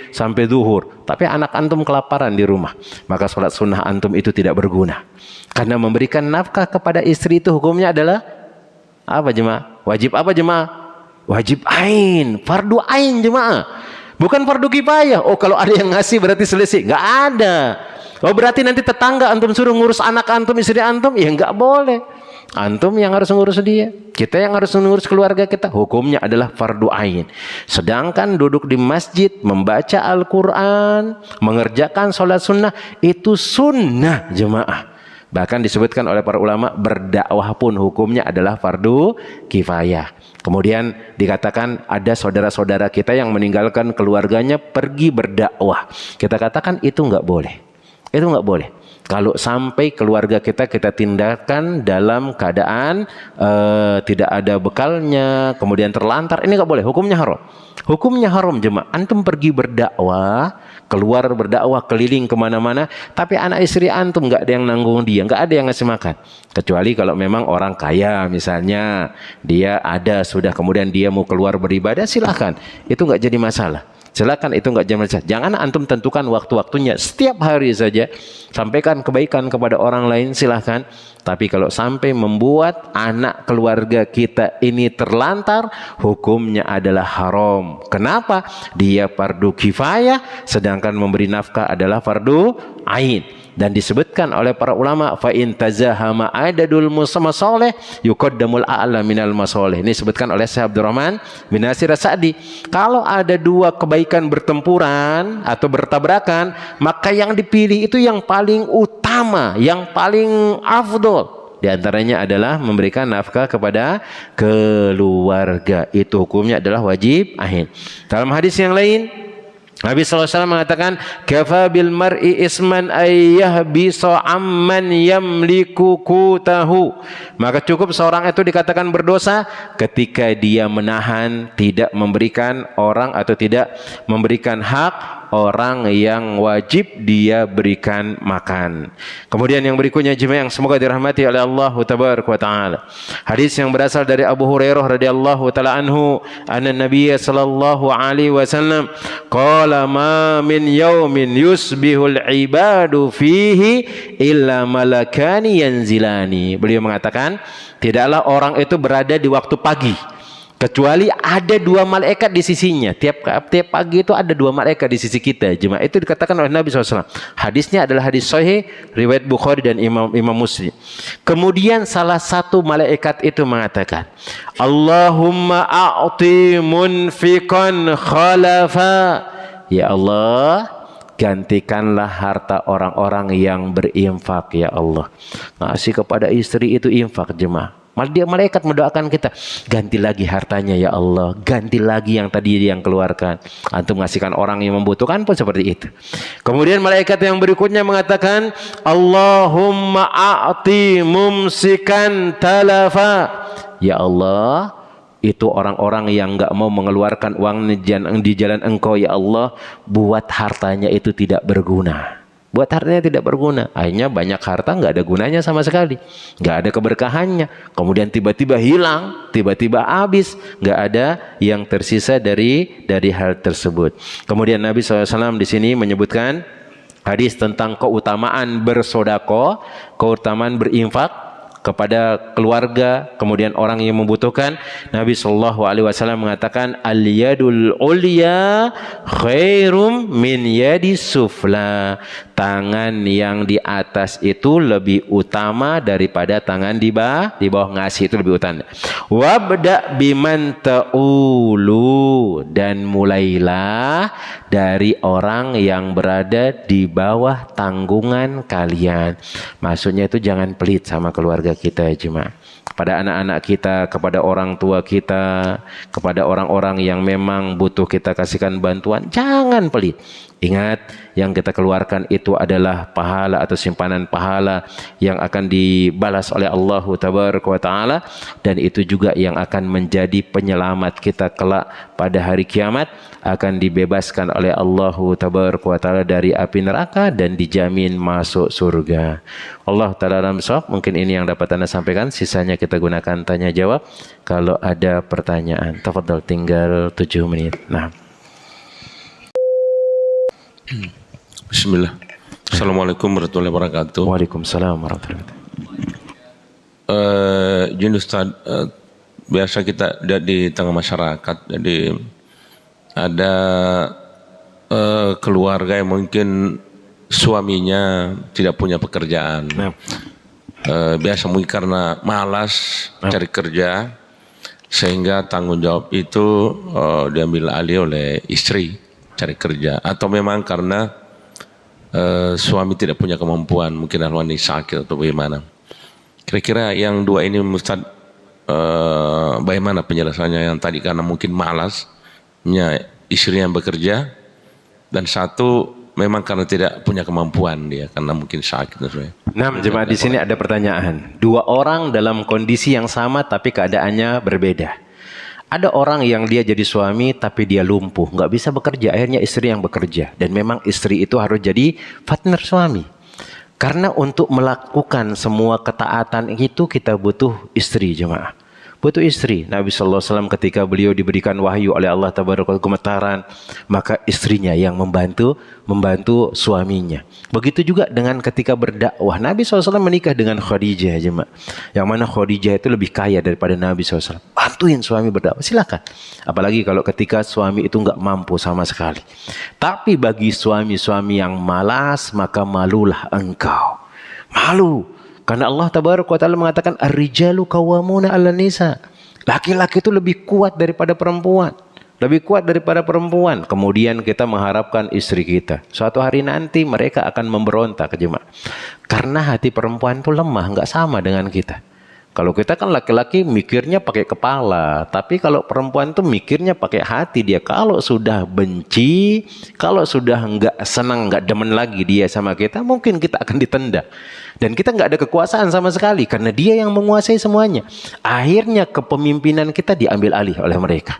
zuhur, tapi anak antum kelaparan di rumah, maka sholat sunnah antum itu tidak berguna. Karena memberikan nafkah kepada istri itu hukumnya adalah apa jemaah? Wajib apa jemaah? Wajib ain, fardu ain jemaah, bukan fardu kifayah. Oh, kalau ada yang ngasih berarti selesai? Nggak ada. Oh, berarti nanti tetangga antum suruh ngurus anak antum, istri antum? Ya nggak boleh. Antum yang harus ngurus dia, kita yang harus ngurus keluarga kita. Hukumnya adalah fardu ain. Sedangkan duduk di masjid, membaca Al-Quran, mengerjakan sholat sunnah, itu sunnah jemaah. Bahkan disebutkan oleh para ulama, berdakwah pun hukumnya adalah fardu kifayah. Kemudian dikatakan ada saudara-saudara kita yang meninggalkan keluarganya pergi berdakwah. Kita katakan itu nggak boleh. Itu nggak boleh. Kalau sampai keluarga kita tindakan dalam keadaan tidak ada bekalnya, kemudian terlantar, ini nggak boleh. Hukumnya haram. Hukumnya haram jemaah. Antum pergi berdakwah, keluar berdakwah keliling kemana-mana, tapi anak istri antum nggak ada yang nanggung dia, nggak ada yang ngasih makan. Kecuali kalau memang orang kaya misalnya, dia ada sudah, kemudian dia mau keluar beribadah, silahkan. Itu nggak jadi masalah. Silakan, itu nggak jadi masalah. Jangan antum tentukan waktu-waktunya. Setiap hari saja sampaikan kebaikan kepada orang lain, silahkan. Tapi kalau sampai membuat anak keluarga kita ini terlantar, hukumnya adalah haram. Kenapa? Dia fardu kifayah, sedangkan memberi nafkah adalah fardu ain. Dan disebutkan oleh para ulama, fa in tazahama adadul masalih yuqaddamul a'la minal masalih. Ini disebutkan oleh Syekh Abdurrahman bin Nasir As-Sa'di. Kalau ada dua kebaikan bertempuran atau bertabrakan, maka yang dipilih itu yang paling utama, yang paling afdol. Di antaranya adalah memberikan nafkah kepada keluarga. Itu hukumnya adalah wajib ain. Dalam hadis yang lain, Nabi SAW mengatakan, kafa bil mar'i isman ayyahbisa amman yamliku kutahu. Maka cukup seorang itu dikatakan berdosa ketika dia menahan, tidak memberikan orang atau tidak memberikan hak orang yang wajib dia berikan makan. Kemudian yang berikutnya jemaah yang semoga dirahmati oleh Allah Tabaraka wa Ta'ala, hadis yang berasal dari Abu Hurairah radhiyallahu taala anhu, anna Nabiy sallallahu alaihi wasallam qala ma min yaumin yusbihul ibadu fihi illa malakani yanzilani. Beliau mengatakan, tidaklah orang itu berada di waktu pagi kecuali ada dua malaikat di sisinya. Tiap pagi itu ada dua malaikat di sisi kita jemaah. Itu dikatakan oleh Nabi SAW. Hadisnya adalah hadis sahih riwayat Bukhari dan Imam Muslim. Kemudian salah satu malaikat itu mengatakan, Allahumma a'ti munfiqan khalafa. Ya Allah, gantikanlah harta orang-orang yang berinfak ya Allah. Ngasih kepada istri itu infak jemaah. Malaikat mendoakan kita, ganti lagi hartanya ya Allah, ganti lagi yang tadi yang keluarkan. Antum ngasihkan orang yang membutuhkan pun seperti itu. Kemudian malaikat yang berikutnya mengatakan, Allahumma a'ti mumsikan talafa. Ya Allah, itu orang-orang yang enggak mau mengeluarkan uang di jalan Engkau ya Allah, buat hartanya itu tidak berguna. Buat hartanya tidak berguna. Akhirnya banyak harta nggak ada gunanya sama sekali, nggak ada keberkahannya. Kemudian tiba-tiba hilang, tiba-tiba habis, nggak ada yang tersisa dari hal tersebut. Kemudian Nabi SAW di sini menyebutkan hadis tentang keutamaan bersodako, keutamaan berinfak kepada keluarga, kemudian orang yang membutuhkan. Nabi SAW mengatakan, al-yadul ulya khairum min yadis sufla. Tangan yang di atas itu lebih utama daripada tangan di bawah, ngasih itu lebih utama. Wabda biman ta'ulu, dan mulailah dari orang yang berada di bawah tanggungan kalian. Maksudnya itu jangan pelit sama keluarga kita jemaah. Kepada anak-anak kita, kepada orang tua kita, kepada orang-orang yang memang butuh kita kasihkan bantuan, jangan pelit. Ingat, yang kita keluarkan itu adalah pahala atau simpanan pahala yang akan dibalas oleh Allah Tabaraka wa Ta'ala, dan itu juga yang akan menjadi penyelamat kita kelak pada hari kiamat, akan dibebaskan oleh Allah Tabaraka wa Ta'ala dari api neraka dan dijamin masuk surga. Allah Ta'ala alam shawab. Mungkin ini yang dapat Anda sampaikan, sisanya kita gunakan tanya jawab. Kalau ada pertanyaan, tafadhal, tinggal 7 menit. Nah. Bismillah. Assalamualaikum warahmatullahi wabarakatuh. Waalaikumsalam warahmatullahi wabarakatuh. Jadi Ustaz, biasa kita di tengah masyarakat, jadi ada keluarga yang mungkin suaminya tidak punya pekerjaan. Nah. Biasa mungkin karena malas cari kerja, sehingga tanggung jawab itu diambil alih oleh istri cari kerja, atau memang karena suami tidak punya kemampuan, mungkin alwani sakit atau bagaimana. Kira-kira yang dua ini Ustaz, bagaimana penjelasannya? Yang tadi karena mungkin malasnya istrinya yang bekerja, dan satu memang karena tidak punya kemampuan dia, karena mungkin sakit. Nah, jemaah di sini ada pertanyaan. Dua orang dalam kondisi yang sama tapi keadaannya berbeda. Ada orang yang dia jadi suami tapi dia lumpuh, nggak bisa bekerja, akhirnya istri yang bekerja. Dan memang istri itu harus jadi partner suami. Karena untuk melakukan semua ketaatan itu kita butuh istri jemaah. Butuh istri. Nabi SAW ketika beliau diberikan wahyu oleh Allah Tabaraka gemetaran, maka istrinya yang membantu suaminya. Begitu juga dengan ketika berdakwah. Nabi SAW menikah dengan Khadijah jemaah. Yang mana Khadijah itu lebih kaya daripada Nabi SAW. Bantuin suami berdakwah, silakan. Apalagi kalau ketika suami itu nggak mampu sama sekali. Tapi bagi suami-suami yang malas, maka malulah engkau. Malu. Karena Allah Tabaraka wa Ta'ala mengatakan ar-rijalu qawwamuna 'alan nisa. Laki-laki itu lebih kuat daripada perempuan. Lebih kuat daripada perempuan. Kemudian kita mengharapkan istri kita, suatu hari nanti mereka akan memberontak jemaah. Karena hati perempuan itu lemah, nggak sama dengan kita. Kalau kita kan laki-laki mikirnya pakai kepala, tapi kalau perempuan tuh mikirnya pakai hati dia. Kalau sudah benci, kalau sudah nggak senang, nggak demen lagi dia sama kita, mungkin kita akan ditendang. Dan kita nggak ada kekuasaan sama sekali karena dia yang menguasai semuanya. Akhirnya kepemimpinan kita diambil alih oleh mereka.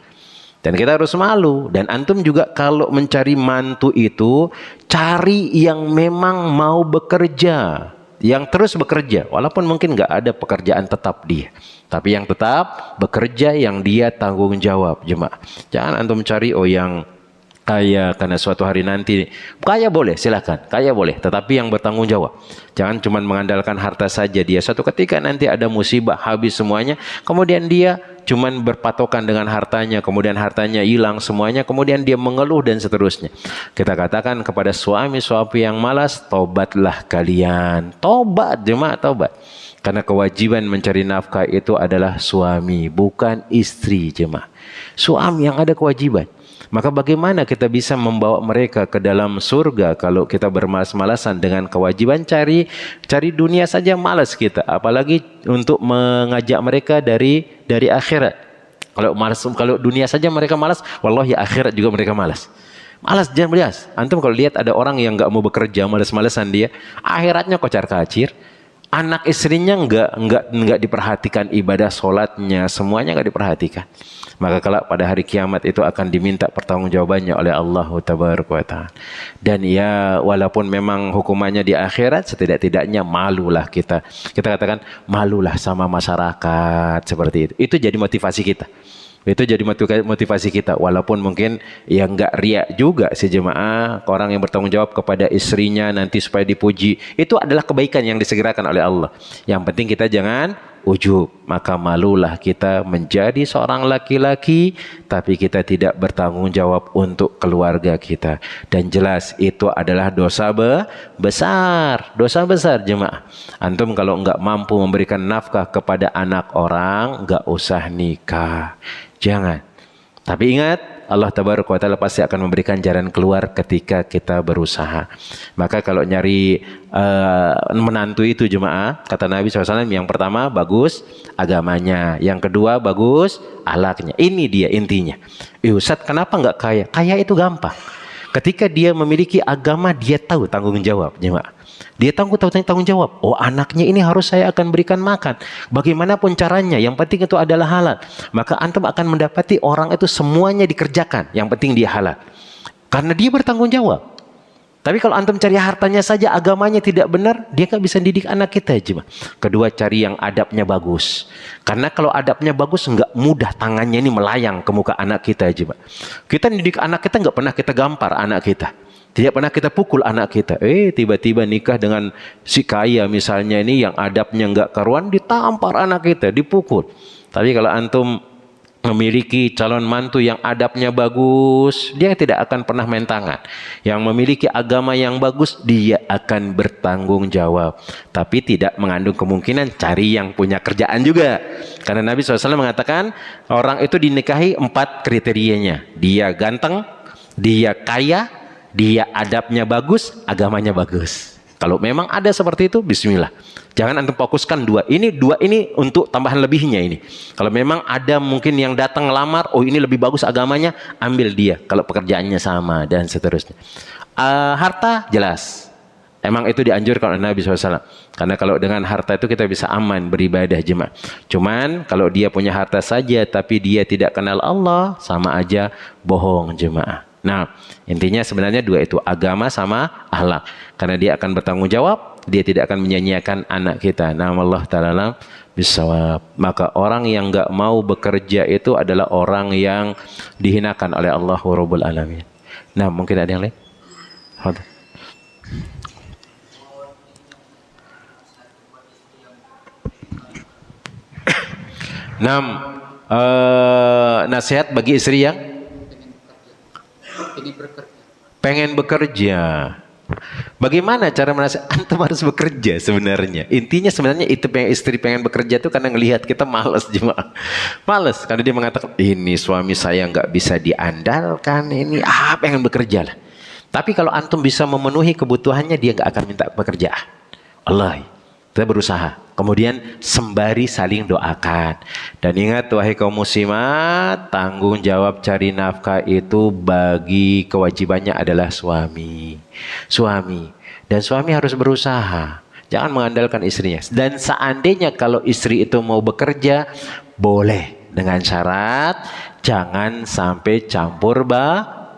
Dan kita harus malu. Dan antum juga kalau mencari mantu itu, cari yang memang mau bekerja, yang terus bekerja, walaupun mungkin nggak ada pekerjaan tetap dia, tapi yang tetap bekerja, yang dia tanggung jawab jemaah. Jangan antum cari yang kaya karena suatu hari nanti kaya boleh, silakan kaya boleh, tetapi yang bertanggung jawab. Jangan cuma mengandalkan harta saja dia. Suatu ketika nanti ada musibah habis semuanya, kemudian dia cuman berpatokan dengan hartanya, kemudian hartanya hilang semuanya, kemudian dia mengeluh dan seterusnya. Kita katakan kepada suami-suami yang malas, tobatlah kalian. Tobat jemaah, tobat. Karena kewajiban mencari nafkah itu adalah suami, bukan istri jemaah. Suami yang ada kewajiban. Maka bagaimana kita bisa membawa mereka ke dalam surga kalau kita bermalas-malasan dengan kewajiban cari dunia saja malas kita, apalagi untuk mengajak mereka dari akhirat. Kalau dunia saja mereka malas, wallahi akhirat juga mereka malas. Malas, jangan bias. Antum kalau lihat ada orang yang nggak mau bekerja, malas-malasan dia, akhiratnya kocar-kacir. Anak istrinya nggak diperhatikan, ibadah sholatnya semuanya nggak diperhatikan. Maka kelak pada hari kiamat itu akan diminta pertanggungjawabannya oleh Allah Tabaraka wa Ta'ala. Dan ya walaupun memang hukumannya di akhirat, setidak-tidaknya malulah kita. Kita katakan malulah sama masyarakat seperti itu. Itu jadi motivasi kita. Itu jadi motivasi kita, walaupun mungkin ya nggak riak juga si jemaah, orang yang bertanggung jawab kepada istrinya nanti supaya dipuji, itu adalah kebaikan yang disegerakan oleh Allah. Yang penting kita jangan ujub, maka malulah kita menjadi seorang laki-laki tapi kita tidak bertanggung jawab untuk keluarga kita. Dan jelas itu adalah dosa besar jemaah. Antum kalau nggak mampu memberikan nafkah kepada anak orang, nggak usah nikah. Jangan. Tapi ingat, Allah Tabaraka wa Ta'ala pasti akan memberikan jalan keluar ketika kita berusaha. Maka kalau nyari menantu itu jemaah, kata Nabi SAW, yang pertama bagus agamanya, yang kedua bagus akhlaknya. Ini dia intinya. Ustaz, kenapa nggak kaya? Kaya itu gampang. Ketika dia memiliki agama, dia tahu tanggung jawab jemaah. Dia tahu tanggung jawab. Oh, anaknya ini harus saya akan berikan makan. Bagaimanapun caranya, yang penting itu adalah halal. Maka antum akan mendapati orang itu semuanya dikerjakan. Yang penting dia halal. Karena dia bertanggung jawab. Tapi kalau antum cari hartanya saja, agamanya tidak benar, dia nggak bisa didik anak kita aja. Kedua, cari yang adabnya bagus. Karena kalau adabnya bagus, nggak mudah tangannya ini melayang ke muka anak kita aja. Kita didik anak kita nggak pernah kita gampar anak kita. Tidak pernah kita pukul anak kita. Tiba-tiba nikah dengan si kaya misalnya ini yang adabnya nggak karuan, ditampar anak kita, dipukul. Tapi kalau antum memiliki calon mantu yang adabnya bagus, dia tidak akan pernah main tangan. Yang memiliki agama yang bagus, dia akan bertanggung jawab. Tapi tidak mengandung kemungkinan cari yang punya kerjaan juga. Karena Nabi SAW mengatakan, orang itu dinikahi 4 kriterianya. Dia ganteng, dia kaya, dia adabnya bagus, agamanya bagus. Kalau memang ada seperti itu, bismillah. Jangan antum fokuskan dua ini untuk tambahan lebihnya ini. Kalau memang ada mungkin yang datang ngelamar, oh ini lebih bagus agamanya, ambil dia. Kalau pekerjaannya sama dan seterusnya. Harta jelas. Emang itu dianjurkan oleh Nabi SAW. Karena kalau dengan harta itu kita bisa aman beribadah jemaah. Cuman kalau dia punya harta saja tapi dia tidak kenal Allah, sama aja bohong jemaah. Nah, intinya sebenarnya dua itu, agama sama akhlak. Karena dia akan bertanggung jawab, dia tidak akan menyanyiakan anak kita. Nah, Allah Ta'ala bisawab. Maka orang yang enggak mau bekerja itu adalah orang yang dihinakan oleh Allah Rabbul Alamin. Nah, mungkin ada yang lain? Nasihat bagi istri yang pengen bekerja. Bagaimana cara menasihat? Antum harus bekerja sebenarnya. Intinya sebenarnya itu istri pengen bekerja itu karena ngelihat kita malas jemaah. Malas karena dia mengatakan ini suami saya nggak bisa diandalkan, ini pengen bekerja lah. Tapi kalau antum bisa memenuhi kebutuhannya, dia nggak akan minta pekerjaan. Allah, kita berusaha. Kemudian sembari saling doakan. Dan ingat wahai kaum muslimat, tanggung jawab cari nafkah itu bagi kewajibannya adalah suami. Dan suami harus berusaha. Jangan mengandalkan istrinya. Dan seandainya kalau istri itu mau bekerja, boleh. Dengan syarat jangan sampai campur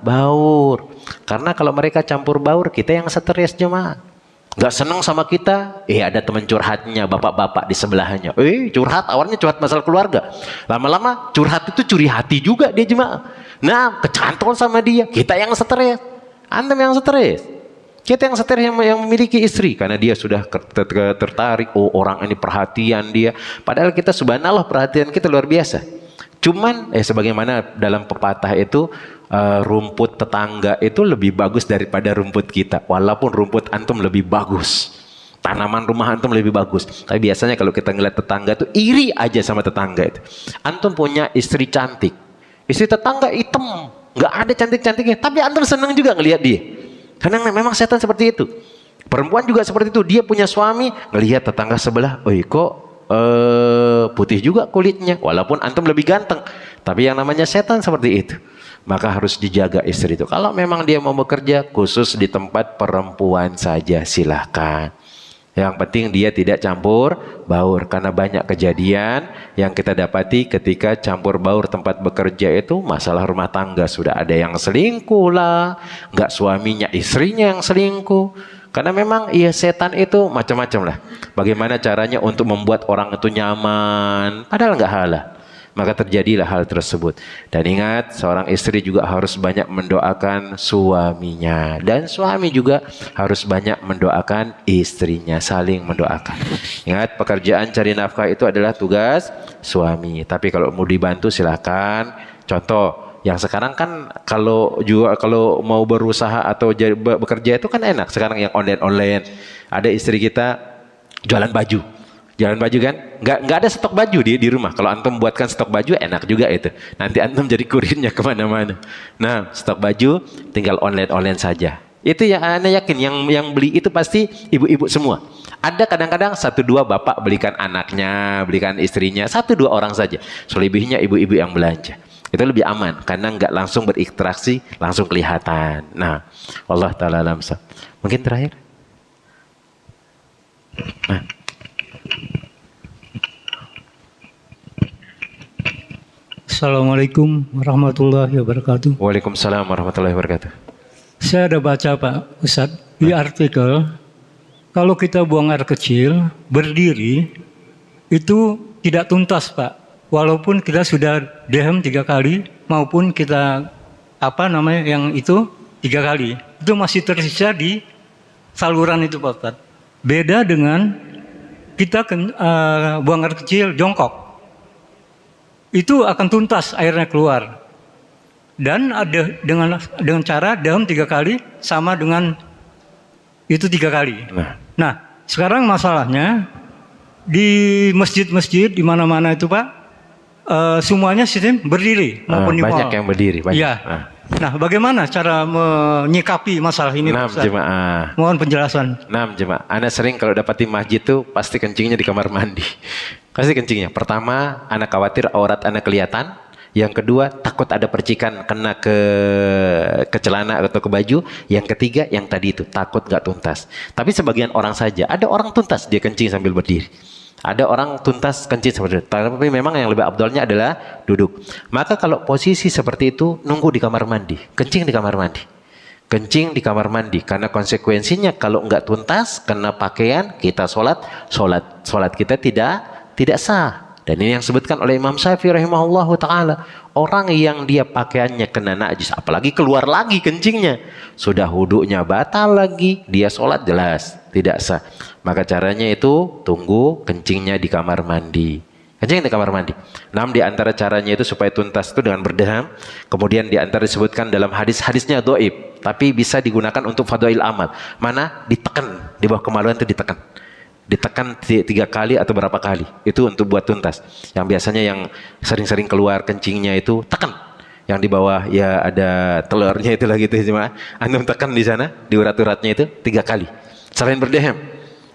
baur. Karena kalau mereka campur baur, kita yang stres jemaah. Gak senang sama kita, ada teman curhatnya, bapak-bapak di sebelahnya. Curhat, awalnya curhat masalah keluarga. Lama-lama curhat itu curi hati juga dia jemaah. Nah, kecantol sama dia, kita yang stres. Antum yang stres. Kita yang stres yang memiliki istri. Karena dia sudah tertarik, orang ini perhatian dia. Padahal kita subhanallah perhatian kita luar biasa. Cuman, sebagaimana dalam pepatah itu, rumput tetangga itu lebih bagus daripada rumput kita. Walaupun rumput antum lebih bagus, tanaman rumah antum lebih bagus, tapi biasanya kalau kita ngeliat tetangga itu iri aja sama tetangga itu. Antum punya istri cantik, istri tetangga hitam, nggak ada cantik-cantiknya, tapi antum senang juga ngelihat dia. Karena memang setan seperti itu. Perempuan juga seperti itu, dia punya suami, ngelihat tetangga sebelah, oh kok putih juga kulitnya, walaupun antum lebih ganteng. Tapi yang namanya setan seperti itu. Maka harus dijaga istri itu. Kalau memang dia mau bekerja khusus di tempat perempuan saja, silahkan. Yang penting dia tidak campur baur, karena banyak kejadian yang kita dapati ketika campur baur tempat bekerja itu masalah rumah tangga. Sudah ada yang selingkuh lah, nggak suaminya, istrinya yang selingkuh. Karena memang iya, setan itu macam-macam lah. Bagaimana caranya untuk membuat orang itu nyaman, padahal nggak halal. Maka terjadilah hal tersebut. Dan ingat, seorang istri juga harus banyak mendoakan suaminya. Dan suami juga harus banyak mendoakan istrinya. Saling mendoakan. Ingat, pekerjaan cari nafkah itu adalah tugas suami. Tapi kalau mau dibantu silakan. Contoh, yang sekarang kan kalau mau berusaha atau bekerja itu kan enak. Sekarang yang online. Ada istri kita jualan baju. Jualan baju kan, nggak ada stok baju di rumah. Kalau antum buatkan stok baju enak juga itu. Nanti antum jadi kurirnya kemana-mana. Nah, stok baju tinggal online saja. Itu yang ana yakin yang beli itu pasti ibu-ibu semua. Ada kadang-kadang 1-2 bapak belikan anaknya, belikan istrinya, 1-2 orang saja. Selebihnya ibu-ibu yang belanja. Itu lebih aman karena nggak langsung berinteraksi, langsung kelihatan. Nah, Allah Ta'ala alam. Mungkin terakhir. Nah. Assalamualaikum warahmatullahi wabarakatuh. Waalaikumsalam warahmatullahi wabarakatuh. Saya ada baca Pak Ustadz di artikel, kalau kita buang air kecil berdiri itu tidak tuntas Pak. Walaupun kita sudah dehem 3 kali maupun kita yang itu 3 kali, itu masih tersisa di saluran itu Pak Ustadz. Beda dengan kita buang air kecil jongkok. Itu akan tuntas airnya keluar. Dan ada dengan cara dalam 3 kali sama dengan itu 3 kali. Nah, sekarang masalahnya di masjid-masjid di mana-mana itu Pak, semuanya sistem berdiri maupun di mall. Banyak yang berdiri. Banyak. Ya. Nah, bagaimana cara menyikapi masalah ini? Jemaah. Mohon penjelasan. Jemaah. Ana sering kalau dapati masjid tuh pasti kencingnya di kamar mandi. Pasti kencingnya. Pertama, ana khawatir aurat ana kelihatan. Yang kedua, takut ada percikan kena ke celana atau ke baju. Yang ketiga, yang tadi itu takut nggak tuntas. Tapi sebagian orang saja. Ada orang tuntas dia kencing sambil berdiri. Ada orang tuntas kencing seperti itu. Tapi memang yang lebih abdolnya adalah duduk. Maka kalau posisi seperti itu, nunggu di kamar mandi. Kencing di kamar mandi. Kencing di kamar mandi. Karena konsekuensinya kalau nggak tuntas, kena pakaian, kita sholat kita tidak sah. Dan ini yang disebutkan oleh Imam Syafi'i rahimahullahu ta'ala. Orang yang dia pakaiannya kena najis, apalagi keluar lagi kencingnya, sudah wudunya batal lagi, dia sholat jelas tidak sah. Maka caranya itu tunggu kencingnya di kamar mandi. Kencing di kamar mandi. Di antara caranya itu supaya tuntas itu dengan berdeham. Kemudian di antara disebutkan dalam hadisnya dhaif, tapi bisa digunakan untuk fadhail amal. Mana? Ditekan di bawah kemaluan itu ditekan 3 kali atau berapa kali itu untuk buat tuntas. Yang biasanya yang sering-sering keluar kencingnya itu tekan. Yang di bawah ya ada telurnya itu lagi itu cuma antum tekan di sana di urat-uratnya itu 3 kali. Selain berdeham.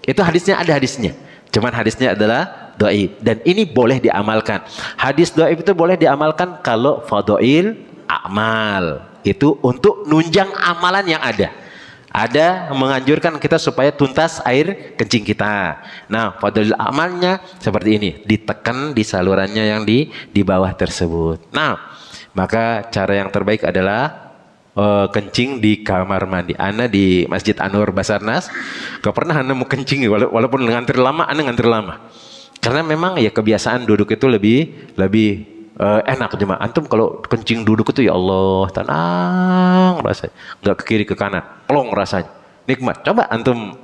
Itu hadisnya ada hadisnya. Cuman hadisnya adalah dhaif dan ini boleh diamalkan. Hadis dhaif itu boleh diamalkan kalau fadhail amal. Itu untuk nunjang amalan yang ada. Ada menganjurkan kita supaya tuntas air kencing kita. Nah, fadhil amalnya seperti ini, ditekan di salurannya yang di bawah tersebut. Nah, maka cara yang terbaik adalah kencing di kamar mandi. Ana di Masjid Anur Basarnas, gak pernah ana mau kencing walaupun ngantri lama, ana ngantri lama. Karena memang ya kebiasaan duduk itu lebih enak jemaah. Antum kalau kencing duduk itu ya Allah tenang rasanya, nggak ke kiri ke kanan, plong rasanya, nikmat. Coba antum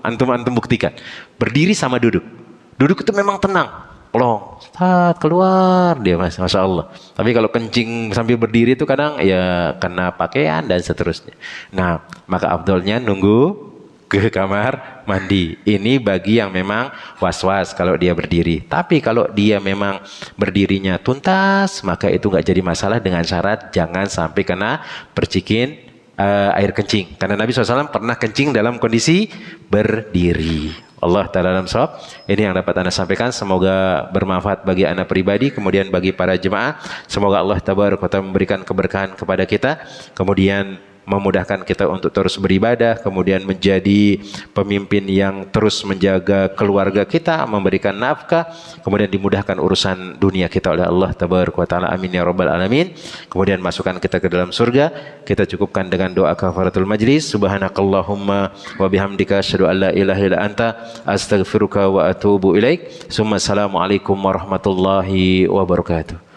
buktikan, berdiri sama duduk itu memang tenang, plong, keluar dia masya Allah. Tapi kalau kencing sambil berdiri itu kadang ya kena pakaian dan seterusnya. Nah, maka afdolnya nunggu ke kamar mandi. Ini bagi yang memang was-was kalau dia berdiri. Tapi kalau dia memang berdirinya tuntas, maka itu nggak jadi masalah dengan syarat jangan sampai kena percikin air kencing. Karena Nabi SAW pernah kencing dalam kondisi berdiri. Allah Ta'ala dalam shawab. Ini yang dapat Anda sampaikan. Semoga bermanfaat bagi Anda pribadi, kemudian bagi para jemaah. Semoga Allah Tabaraka wa Ta'ala memberikan keberkahan kepada kita, kemudian memudahkan kita untuk terus beribadah, kemudian menjadi pemimpin yang terus menjaga keluarga kita, memberikan nafkah, kemudian dimudahkan urusan dunia kita oleh Allah Tabaraka wa Ta'ala. Amin ya rabbal alamin. Kemudian masukkan kita ke dalam surga. Kita cukupkan dengan doa kafaratul majlis. Subhanakallahumma wa bihamdika asyhadu an la ilaha illa anta astaghfiruka wa atubu ilaik. Assalamualaikum warahmatullahi wabarakatuh.